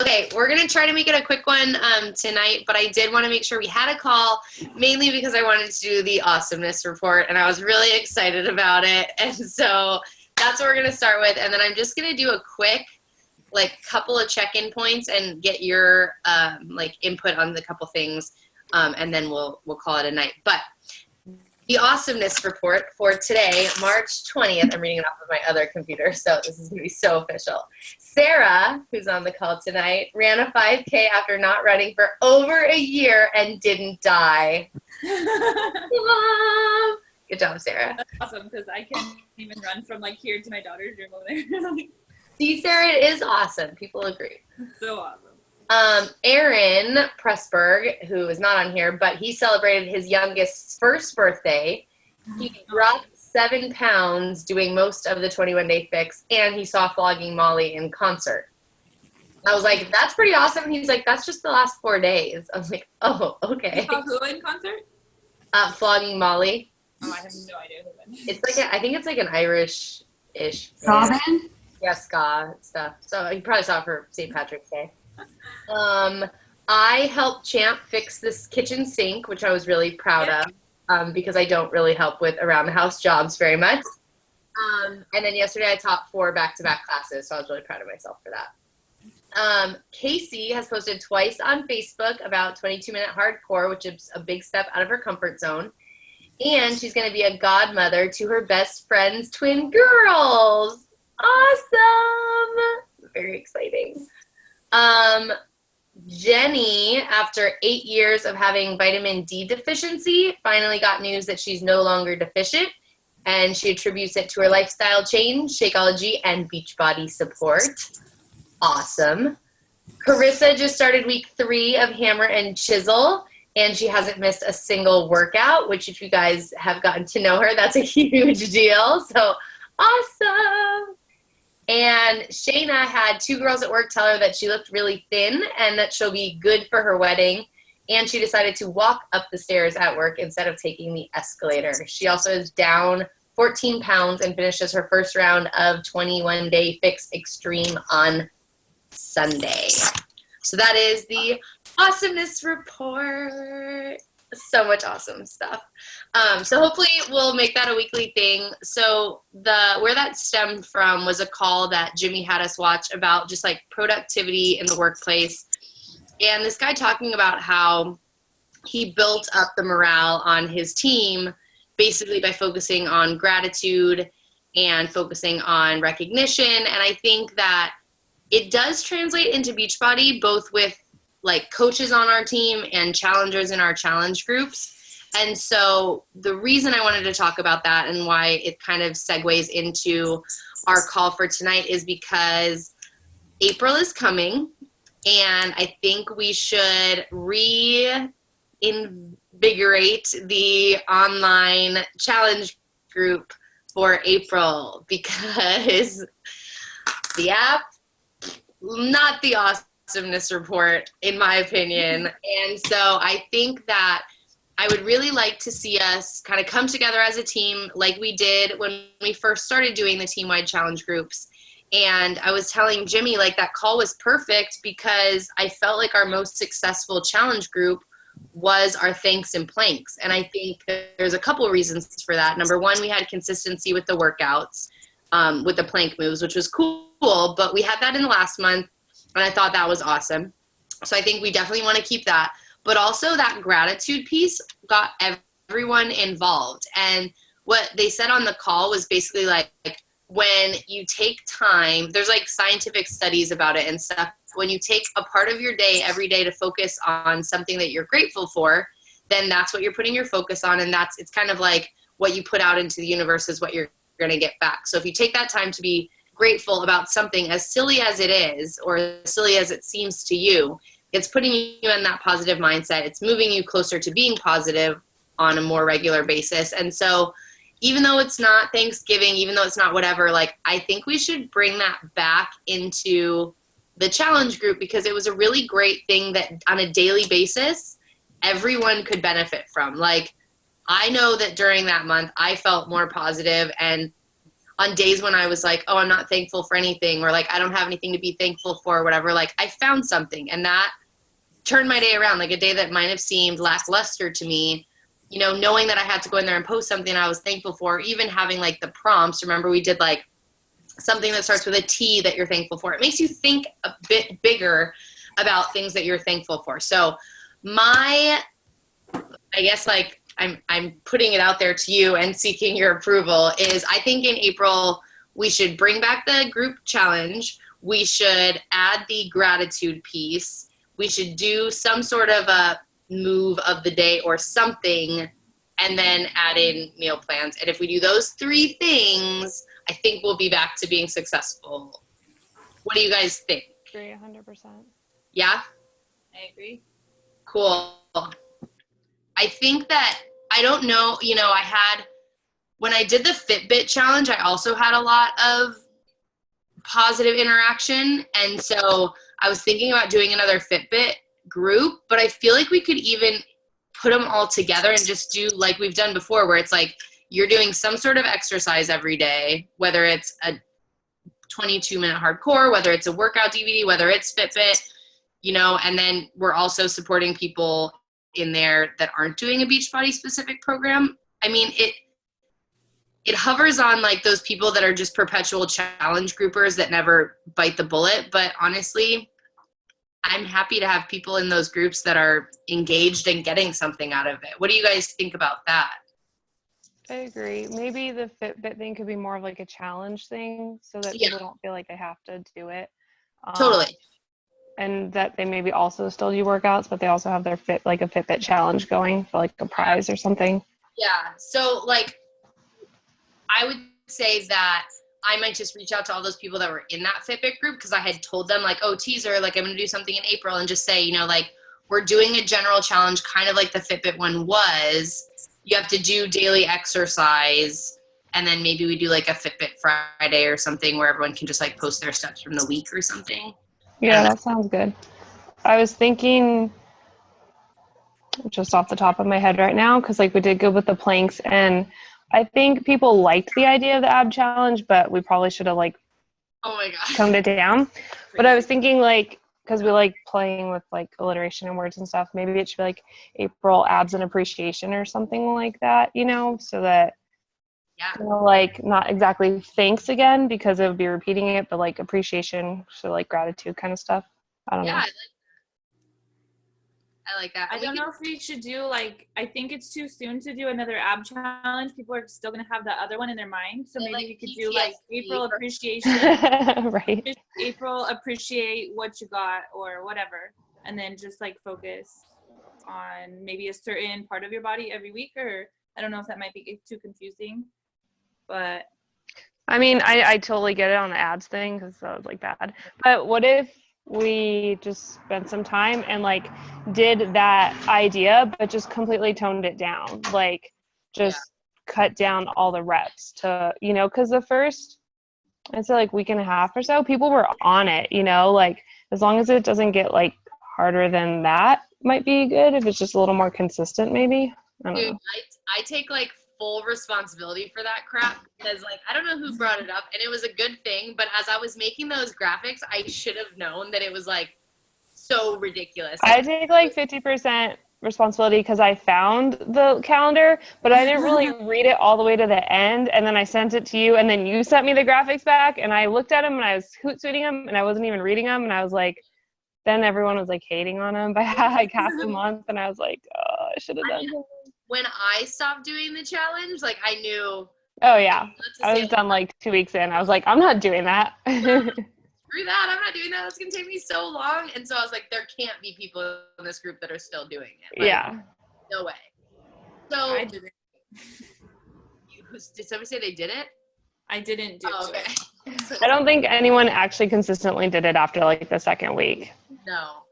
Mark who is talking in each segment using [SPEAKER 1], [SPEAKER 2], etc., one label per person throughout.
[SPEAKER 1] Okay, we're going to try to make it a quick one tonight, but I did want to make sure we had a call, mainly because I wanted to do the Awesomeness Report, and I was really excited about it. And so that's what we're going to start with. And then I'm just going to do a quick, couple of check-in points and get your, input on the couple things, and then we'll call it a night. But the Awesomeness Report for today, March 20th, I'm reading it off of my other computer, so this is going to be so official. Sarah, who's on the call tonight, ran a 5K after not running for over a year and didn't die. Good job, Sarah.
[SPEAKER 2] That's awesome, because I can't even run from here to my daughter's room over there.
[SPEAKER 1] See, Sarah, it is awesome. People agree.
[SPEAKER 2] So awesome.
[SPEAKER 1] Aaron Pressberg, who is not on here, but he celebrated his youngest's first birthday. He dropped 7 pounds doing most of the 21-day fix, and he saw Flogging Molly in concert. I was like, that's pretty awesome. And he's like, that's just the last 4 days. I was like, oh, okay.
[SPEAKER 2] You saw who in concert?
[SPEAKER 1] Flogging Molly.
[SPEAKER 2] Oh, I have no idea who that is.
[SPEAKER 1] It's I think it's an Irish-ish
[SPEAKER 3] ska band?
[SPEAKER 1] Yeah, ska stuff. So you probably saw it for St. Patrick's Day. I helped Champ fix this kitchen sink, which I was really proud of, because I don't really help with around-the-house jobs very much. And then yesterday I taught 4 back-to-back classes, so I was really proud of myself for that. Casey has posted twice on Facebook about 22-minute hardcore, which is a big step out of her comfort zone. And she's going to be a godmother to her best friend's twin girls. Awesome! Very exciting. Jenny, after 8 years of having vitamin D deficiency, finally got news that she's no longer deficient, and she attributes it to her lifestyle change, Shakeology, and Beachbody support. Awesome. Carissa just started week 3 of Hammer and Chisel, and she hasn't missed a single workout, which if you guys have gotten to know her, that's a huge deal. So awesome. And Shayna had 2 girls at work tell her that she looked really thin and that she'll be good for her wedding. And she decided to walk up the stairs at work instead of taking the escalator. She also is down 14 pounds and finishes her first round of 21-day Fix Extreme on Sunday. So that is the Awesomeness Report. So much awesome stuff. So hopefully we'll make that a weekly thing. So where that stemmed from was a call that Jimmy had us watch about just productivity in the workplace. And this guy talking about how he built up the morale on his team basically by focusing on gratitude and focusing on recognition. And I think that it does translate into Beachbody, both with coaches on our team and challengers in our challenge groups. And so the reason I wanted to talk about that and why it kind of segues into our call for tonight is because April is coming, and I think we should reinvigorate the online challenge group for April, because the app, not the Awesomeness Report, in my opinion. And so I think that I would really like to see us kind of come together as a team like we did when we first started doing the team-wide challenge groups. And I was telling Jimmy, that call was perfect because I felt like our most successful challenge group was our thanks and planks. And I think there's a couple of reasons for that. Number one, we had consistency with the workouts, with the plank moves, which was cool, but we had that in the last month, and I thought that was awesome. So I think we definitely want to keep that. But also that gratitude piece got everyone involved. And what they said on the call was basically when you take time, there's scientific studies about it and stuff. When you take a part of your day every day to focus on something that you're grateful for, then that's what you're putting your focus on. And it's kind of what you put out into the universe is what you're going to get back. So if you take that time to be grateful about something as silly as it is, or as silly as it seems to you, it's putting you in that positive mindset. It's moving you closer to being positive on a more regular basis. And so even though it's not Thanksgiving, even though it's not whatever, I think we should bring that back into the challenge group, because it was a really great thing that on a daily basis, everyone could benefit from. I know that during that month, I felt more positive, and on days when I was like, oh, I'm not thankful for anything, or like I don't have anything to be thankful for or whatever, like I found something, and that turned my day around. Like a day that might have seemed lackluster to me, you know, knowing that I had to go in there and post something I was thankful for, even having like the prompts. Remember we did like something that starts with a T that you're thankful for. It makes you think a bit bigger about things that you're thankful for. So I guess like I'm putting it out there to you and seeking your approval is I think in April we should bring back the group challenge. We should add the gratitude piece. We should do some sort of a move of the day or something, and then add in meal plans. And if we do those 3 things, I think we'll be back to being successful. What do you guys think?
[SPEAKER 3] I agree 100%.
[SPEAKER 1] Yeah?
[SPEAKER 2] I agree.
[SPEAKER 1] Cool. I think that, I don't know, you know, when I did the Fitbit challenge, I also had a lot of positive interaction. And so I was thinking about doing another Fitbit group, but I feel like we could even put them all together and just do like we've done before, where it's like you're doing some sort of exercise every day, whether it's a 22-minute hardcore, whether it's a workout DVD, whether it's Fitbit, you know, and then we're also supporting people in there that aren't doing a Beachbody specific program. I mean, it hovers on like those people that are just perpetual challenge groupers that never bite the bullet. But honestly, I'm happy to have people in those groups that are engaged and getting something out of it. What do you guys think about that?
[SPEAKER 3] I agree. Maybe the Fitbit thing could be more of like a challenge thing so that
[SPEAKER 1] Yeah.
[SPEAKER 3] people don't feel like they have to do it.
[SPEAKER 1] Totally.
[SPEAKER 3] And that they maybe also still do workouts, but they also have their like a Fitbit challenge going for like a prize or something.
[SPEAKER 1] Yeah. So like, I would say that I might just reach out to all those people that were in that Fitbit group, because I had told them like, oh, teaser, like I'm going to do something in April, and just say, you know, like we're doing a general challenge kind of like the Fitbit one was. You have to do daily exercise, and then maybe we do like a Fitbit Friday or something where everyone can just like post their steps from the week or something.
[SPEAKER 3] Yeah, that sounds good. I was thinking just off the top of my head right now, because like we did good with the planks, and I think people liked the idea of the ab challenge, but we probably should have like
[SPEAKER 1] Oh my god,
[SPEAKER 3] toned it down. But I was thinking like, because we like playing with like alliteration and words and stuff, maybe it should be like April abs and appreciation or something like that, you know, so that
[SPEAKER 1] yeah,
[SPEAKER 3] you know, like not exactly thanks again because it would be repeating it, but like appreciation, so like gratitude kind of stuff. I don't know.
[SPEAKER 1] I like that.
[SPEAKER 2] I don't know if we should do like, I think it's too soon to do another ab challenge. People are still going to have the other one in their mind. So maybe
[SPEAKER 1] like
[SPEAKER 2] we could do like
[SPEAKER 1] PTSD
[SPEAKER 2] April appreciation,
[SPEAKER 3] Right.
[SPEAKER 2] April appreciate what you got or whatever. And then just like focus on maybe a certain part of your body every week, or I don't know if that might be too confusing, but.
[SPEAKER 3] I mean, I totally get it on the abs thing because that was like bad. But what if we just spent some time and like did that idea, but just completely toned it down, like just cut down all the reps to, you know, because the first, I'd say like week and a half or so, people were on it, you know, like as long as it doesn't get like harder than that might be good if it's just a little more consistent maybe. I don't know.
[SPEAKER 1] I take like full responsibility for that crap, because like I don't know who brought it up, and it was a good thing, but as I was making those graphics, I should have known that it was like so ridiculous.
[SPEAKER 3] I take like 50% responsibility because I found the calendar, but I didn't really read it all the way to the end, and then I sent it to you, and then you sent me the graphics back, and I looked at them and I was hoot-sooting them, and I wasn't even reading them, and I was like, then everyone was like hating on them by like half a month, and I was like, oh, I should have done something.
[SPEAKER 1] When I stopped doing the challenge, like I knew.
[SPEAKER 3] Oh yeah, I was done like 2 weeks in. I was like, I'm not doing that.
[SPEAKER 1] Screw that, I'm not doing that. It's gonna take me so long. And so I was like, there can't be people in this group that are still doing it. Like,
[SPEAKER 3] yeah.
[SPEAKER 1] no way. So
[SPEAKER 2] I didn't.
[SPEAKER 1] Did somebody say they did it?
[SPEAKER 2] I didn't do
[SPEAKER 1] okay.
[SPEAKER 3] I don't think anyone actually consistently did it after like the second week.
[SPEAKER 1] No.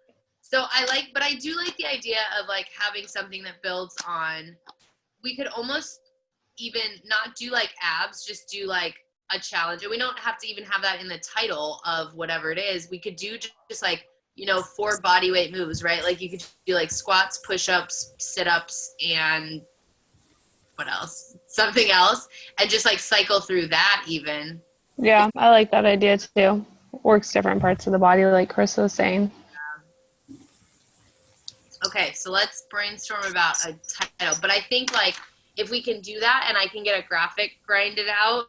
[SPEAKER 1] So but I do like the idea of like having something that builds on. We could almost even not do like abs, just do like a challenge. And we don't have to even have that in the title of whatever it is. We could do just like, you know, 4 body weight moves, right? Like you could do like squats, push-ups, sit-ups, and what else? Something else, and just like cycle through that even.
[SPEAKER 3] Yeah, I like that idea too. Works different parts of the body, like Chris was saying.
[SPEAKER 1] Okay, so let's brainstorm about a title. But I think like if we can do that and I can get a graphic grinded out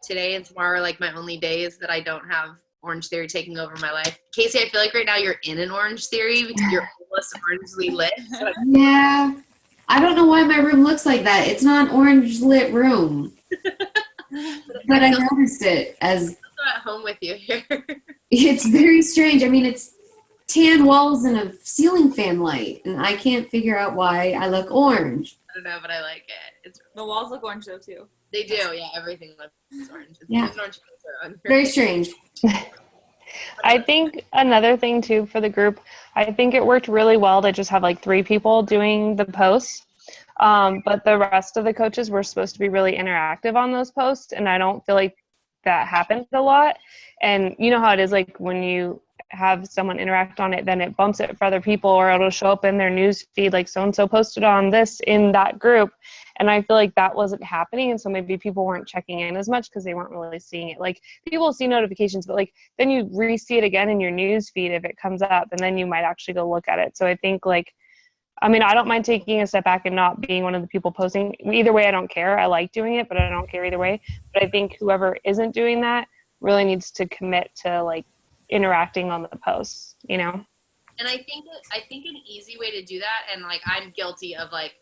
[SPEAKER 1] today and tomorrow, like my only days that I don't have Orange Theory taking over my life. Casey, I feel like right now you're in an Orange Theory because you're almost orangely lit. So
[SPEAKER 4] Yeah. I don't know why my room looks like that. It's not an orange lit room. But I noticed it as
[SPEAKER 1] at home with you here.
[SPEAKER 4] it's very strange. I mean, it's tan walls and a ceiling fan light, and I can't figure out why I look orange.
[SPEAKER 1] I don't know, but I like it. It's
[SPEAKER 2] The walls look orange though too.
[SPEAKER 1] They do, yeah. Everything looks orange. It's
[SPEAKER 4] Yeah.
[SPEAKER 1] an orange filter.
[SPEAKER 4] Very strange.
[SPEAKER 3] I think another thing too for the group, I think it worked really well to just have like 3 people doing the posts. But the rest of the coaches were supposed to be really interactive on those posts, and I don't feel like that happened a lot. And you know how it is, like when you have someone interact on it, then it bumps it for other people, or it'll show up in their news feed like so-and-so posted on this in that group. And I feel like that wasn't happening, and so maybe people weren't checking in as much because they weren't really seeing it. Like people see notifications, but like then you re-see it again in your news feed if it comes up, and then you might actually go look at it. So I think like, I mean, I don't mind taking a step back and not being one of the people posting. Either way, I don't care. I like doing it, but I don't care either way. But I think whoever isn't doing that really needs to commit to like interacting on the posts, you know?
[SPEAKER 1] And I think an easy way to do that, and like I'm guilty of like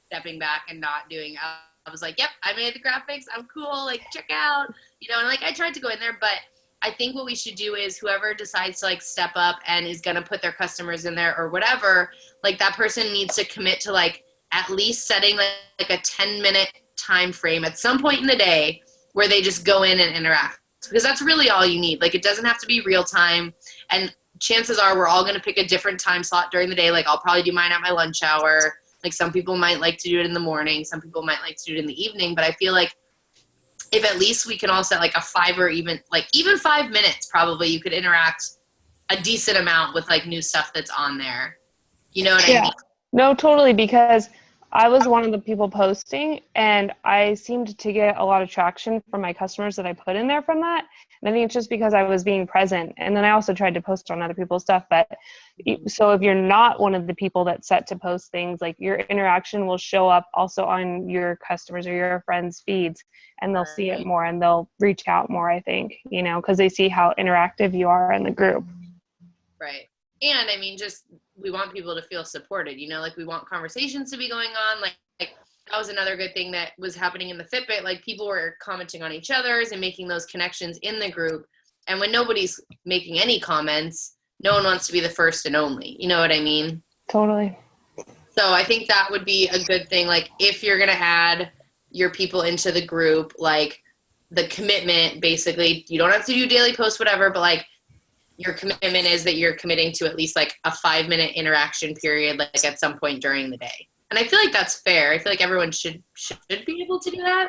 [SPEAKER 1] stepping back and not doing. I was like, yep, I made the graphics. I'm cool. Like check out, you know. And like I tried to go in there, but I think what we should do is whoever decides to like step up and is gonna put their customers in there or whatever, like that person needs to commit to like at least setting like a 10-minute time frame at some point in the day where they just go in and interact, because that's really all you need. Like it doesn't have to be real time, and chances are we're all going to pick a different time slot during the day. Like I'll probably do mine at my lunch hour. Like some people might like to do it in the morning, some people might like to do it in the evening, but I feel like if at least we can all set like a 5 or even 5 minutes, probably you could interact a decent amount with like new stuff that's on there. You know what I mean?
[SPEAKER 3] No, totally, because I was one of the people posting, and I seemed to get a lot of traction from my customers that I put in there from that. And I think it's just because I was being present. And then I also tried to post on other people's stuff. But so if you're not one of the people that's set to post things, like your interaction will show up also on your customers or your friends' feeds, and they'll see it more and they'll reach out more, I think, you know, because they see how interactive you are in the group.
[SPEAKER 1] Right. And I mean, just we want people to feel supported, you know, like we want conversations to be going on. Like that was another good thing that was happening in the Fitbit. Like people were commenting on each other's and making those connections in the group. And when nobody's making any comments, no one wants to be the first and only. You know what I mean?
[SPEAKER 3] Totally.
[SPEAKER 1] So I think that would be a good thing. Like if you're going to add your people into the group, like the commitment, basically, you don't have to do daily posts, whatever, but like your commitment is that you're committing to at least like a 5-minute interaction period, like at some point during the day. And I feel like that's fair. I feel like everyone should be able to do that.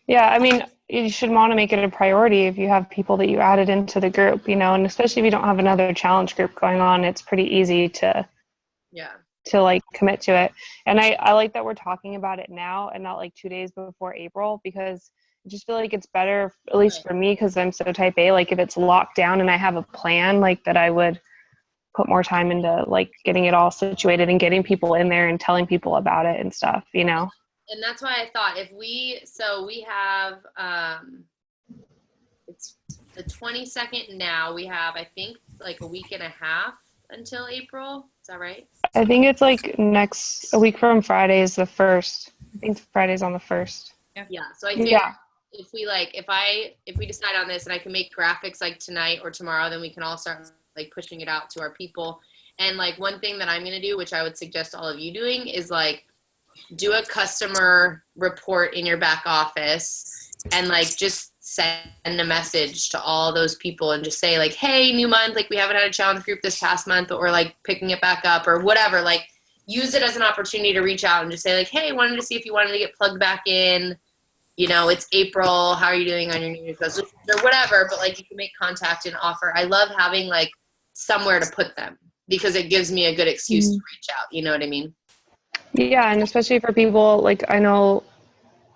[SPEAKER 3] Yeah, I mean, you should want to make it a priority if you have people that you added into the group, you know, and especially if you don't have another challenge group going on, it's pretty easy to like commit to it. And I like that we're talking about it now and not like 2 days before April, because I just feel like it's better, at least for me, because I'm so type A, like if it's locked down and I have a plan, like that I would put more time into like getting it all situated and getting people in there and telling people about it and stuff, you know?
[SPEAKER 1] And that's why I thought we have, it's the 22nd now. We have, I think, like a week and a half until April. Is that right?
[SPEAKER 3] I think it's like a week from Friday is the 1st. I think Friday's on the 1st.
[SPEAKER 1] Yeah. So I think if we decide on this and I can make graphics like tonight or tomorrow, then we can all start like pushing it out to our people. And like one thing that I'm going to do, which I would suggest all of you doing, is like do a customer report in your back office and like just send a message to all those people and just say like, hey, new month, like we haven't had a challenge group this past month, but we're like picking it back up or whatever. Like use it as an opportunity to reach out and just say like, hey, wanted to see if you wanted to get plugged back in. You know, it's April. How are you doing on your New Year's resolutions or whatever? But like you can make contact and offer. I love having like somewhere to put them because it gives me a good excuse to reach out. You know what I mean?
[SPEAKER 3] Yeah, and especially for people, like I know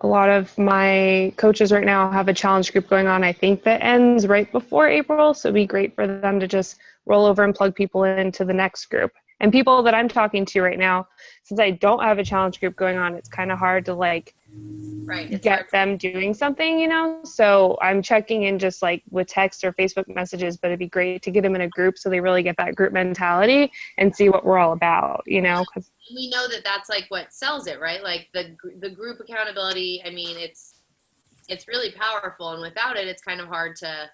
[SPEAKER 3] a lot of my coaches right now have a challenge group going on, I think that ends right before April. So it'd be great for them to just roll over and plug people into the next group. And people that I'm talking to right now, since I don't have a challenge group going on, it's kind of hard to like
[SPEAKER 1] Right. It's
[SPEAKER 3] get
[SPEAKER 1] hard.
[SPEAKER 3] them doing something, you know? So I'm checking in just like with text or Facebook messages, but it'd be great to get them in a group so they really get that group mentality and see what we're all about, you know? 'Cause
[SPEAKER 1] We know that that's like what sells it, right? Like the group accountability. I mean, it's really powerful, and without it, it's kind of hard to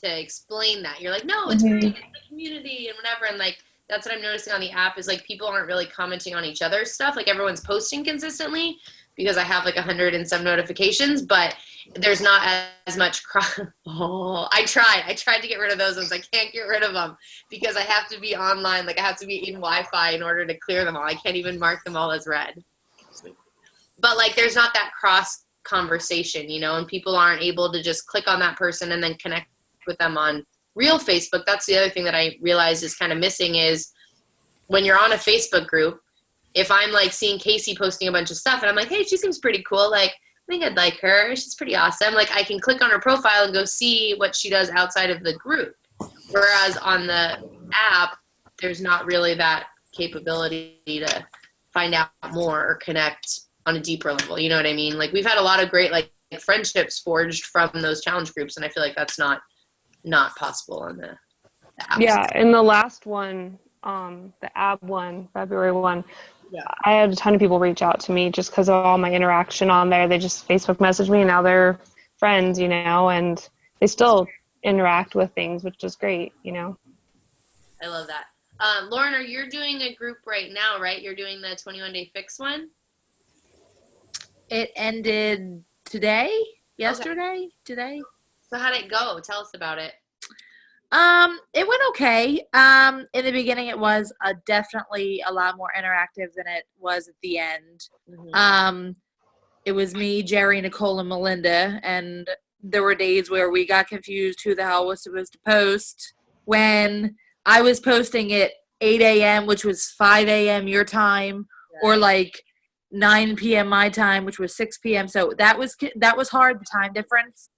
[SPEAKER 1] explain that. You're like, no, it's great, it's the community and whatever, and like that's what I'm noticing on the app is like people aren't really commenting on each other's stuff. Like everyone's posting consistently because I have like 100 and some notifications, but there's not as much I tried to get rid of those ones. I can't get rid of them because I have to be online. Like I have to be in Wi-Fi in order to clear them all. I can't even mark them all as red. But like there's not that cross conversation, you know, and people aren't able to just click on that person and then connect with them on real Facebook. That's the other thing that I realized is kind of missing is when you're on a Facebook group, if I'm like seeing Casey posting a bunch of stuff and I'm like, hey, she seems pretty cool. Like, I think I'd like her. She's pretty awesome. Like I can click on her profile and go see what she does outside of the group. Whereas on the app, there's not really that capability to find out more or connect on a deeper level. You know what I mean? Like we've had a lot of great like friendships forged from those challenge groups. And I feel like that's not possible on the app.
[SPEAKER 3] yeah, and the last one, the ab one, February one,
[SPEAKER 1] Yeah.
[SPEAKER 3] I had a ton of people reach out to me just because of all my interaction on there. They just Facebook messaged me and now they're friends, you know, and they still interact with things, which is great, you know.
[SPEAKER 1] I love that. Lauren, you're doing a group right now, right? You're doing the 21-day fix one?
[SPEAKER 5] It ended yesterday.
[SPEAKER 1] So how'd it go? Tell us about it.
[SPEAKER 5] It went okay. In the beginning, it was definitely a lot more interactive than it was at the end.
[SPEAKER 1] Mm-hmm.
[SPEAKER 5] It was me, Jerry, Nicole, and Melinda, and there were days where we got confused who the hell was supposed to post. When I was posting at 8 a.m., which was 5 a.m. your time, or like 9 p.m. my time, which was 6 p.m. So that was hard, the time difference.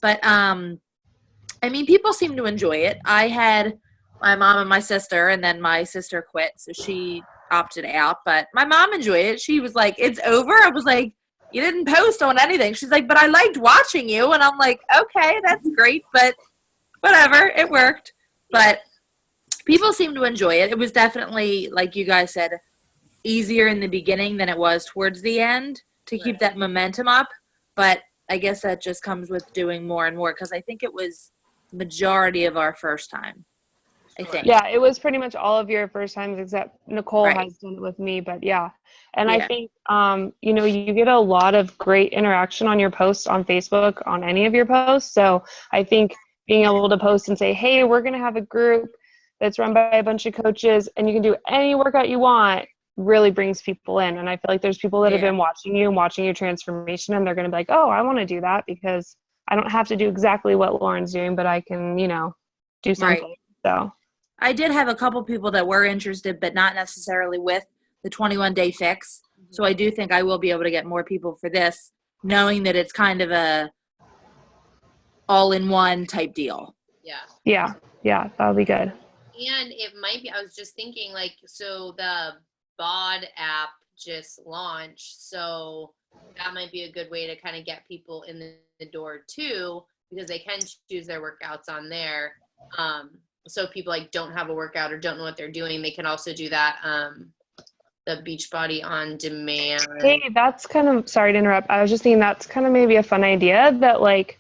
[SPEAKER 5] But I mean, people seem to enjoy it. I had my mom and my sister, and then my sister quit, so she opted out. But my mom enjoyed it. She was like, "It's over." I was like, "You didn't post on anything." She's like, "But I liked watching you," and I'm like, "Okay, that's great, but whatever, it worked." But people seem to enjoy it. It was definitely, like you guys said, easier in the beginning than it was towards the end to keep that momentum up. But I guess that just comes with doing more and more because I think it was majority of our first time, I think.
[SPEAKER 3] Yeah, it was pretty much all of your first times except Nicole
[SPEAKER 5] Right.
[SPEAKER 3] has done it with me, but yeah. And
[SPEAKER 5] Yeah.
[SPEAKER 3] I think, you know, you get a lot of great interaction on your posts on Facebook, on any of your posts. So I think being able to post and say, hey, we're going to have a group that's run by a bunch of coaches and you can do any workout you want really brings people in. And I feel like there's people that have been watching your transformation and they're going to be like, oh, I want to do that because I don't have to do exactly what Lauren's doing, but I can, you know, do something.
[SPEAKER 5] Right.
[SPEAKER 3] So
[SPEAKER 5] I did have a couple people that were interested, but not necessarily with the 21-day fix. So I do think I will be able to get more people for this, knowing that it's kind of a all-in-one type deal.
[SPEAKER 1] Yeah.
[SPEAKER 3] Yeah, that'll be good.
[SPEAKER 1] And it might be, I was just thinking like, so the BOD app just launched. So that might be a good way to kind of get people in the door too, because they can choose their workouts on there. So if people like don't have a workout or don't know what they're doing, they can also do that. The Beachbody on Demand.
[SPEAKER 3] Hey, that's kind of, sorry to interrupt. I was just thinking that's kind of maybe a fun idea that like,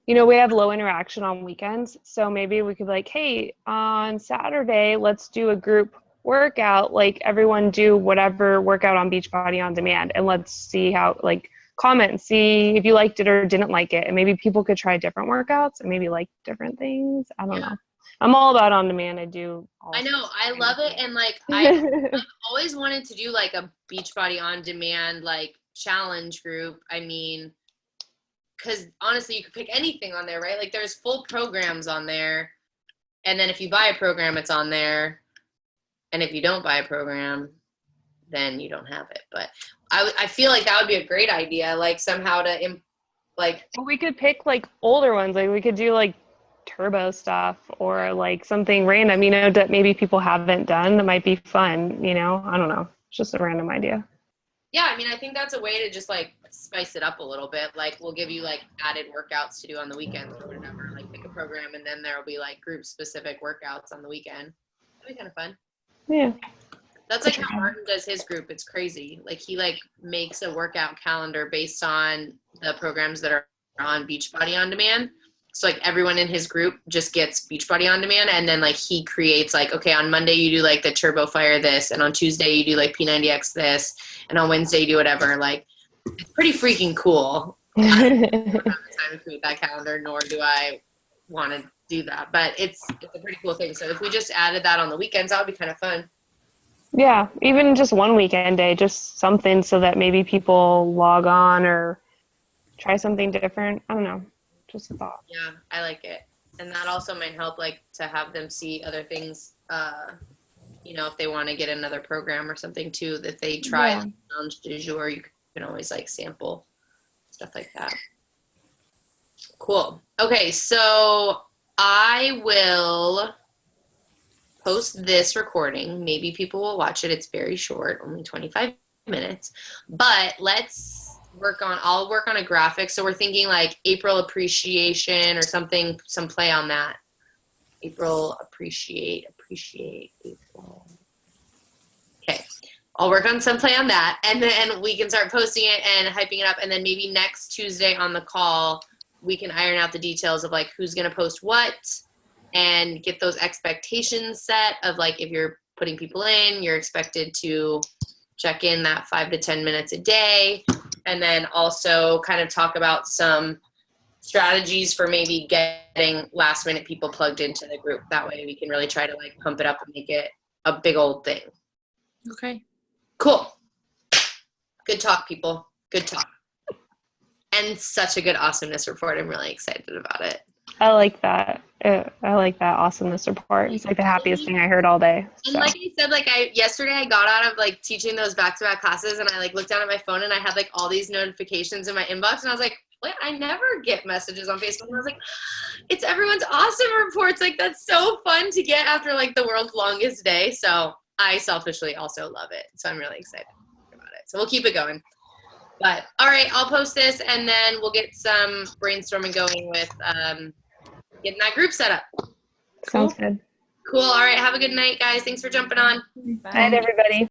[SPEAKER 3] you know, we have low interaction on weekends. So maybe we could be like, hey, on Saturday, let's do a group workout. Like everyone do whatever workout on Beachbody on Demand and let's see how, like, comment and see if you liked it or didn't like it. And maybe people could try different workouts and maybe like different things. I don't know. I'm all about on demand. I do.
[SPEAKER 1] I know. I love it. And like, I've always wanted to do like a Beachbody on Demand, like challenge group. I mean, because honestly, you could pick anything on there, right? Like there's full programs on there. And then if you buy a program, it's on there. And if you don't buy a program, then you don't have it. But I feel like that would be a great idea, like somehow to like.
[SPEAKER 3] Well, we could pick like older ones. Like we could do like turbo stuff or like something random, that maybe people haven't done that might be fun, I don't know. It's just a random idea.
[SPEAKER 1] Yeah, I mean, I think that's a way to just like spice it up a little bit. Like we'll give you like added workouts to do on the weekends or whatever, like pick a program and then there'll be like group specific workouts on the weekend. That'd be kind of fun.
[SPEAKER 3] Yeah.
[SPEAKER 1] That's like how Martin does his group. It's crazy. Like he like makes a workout calendar based on the programs that are on Beachbody On Demand. So like everyone in his group just gets Beachbody On Demand, and then like he creates like, okay, on Monday you do like the Turbo Fire this, and on Tuesday you do like P90X this, and on Wednesday you do whatever. Like it's pretty freaking cool. I don't have the time to create that calendar, nor do I want to do that. But it's a pretty cool thing. So if we just added that on the weekends, that would be kind of fun.
[SPEAKER 3] Yeah, even just one weekend day, just something so that maybe people log on or try something different. I don't know. Just a thought.
[SPEAKER 1] Yeah, I like it. And that also might help, like, to have them see other things, if they want to get another program or something, too, that they try like, challenge du jour, you can always, like, sample stuff like that. Cool. Okay, so I will post this recording. Maybe people will watch it. It's very short, only 25 minutes. But I'll work on a graphic. So we're thinking like April appreciation or something, some play on that. April appreciate April. Okay. I'll work on some play on that, and then we can start posting it and hyping it up. And then maybe next Tuesday on the call, we can iron out the details of like who's going to post what and get those expectations set of like, if you're putting people in, you're expected to check in that 5 to 10 minutes a day. And then also kind of talk about some strategies for maybe getting last minute people plugged into the group. That way we can really try to like pump it up and make it a big old thing.
[SPEAKER 5] Okay.
[SPEAKER 1] Cool. Good talk, people. Good talk. And such a good awesomeness report. I'm really excited about it.
[SPEAKER 3] I like that. I like that awesomeness report. It's like the happiest thing I heard all day.
[SPEAKER 1] And like I said, like yesterday I got out of like teaching those back-to-back classes, and I like looked down at my phone and I had like all these notifications in my inbox, and I was like, wait, I never get messages on Facebook. And I was like, it's everyone's awesome reports. Like that's so fun to get after like the world's longest day. So I selfishly also love it. So I'm really excited about it. So we'll keep it going. But all right, I'll post this and then we'll get some brainstorming going with getting that group set up.
[SPEAKER 3] Sounds good.
[SPEAKER 1] Cool. All right. Have a good night, guys. Thanks for jumping on.
[SPEAKER 3] Bye, everybody.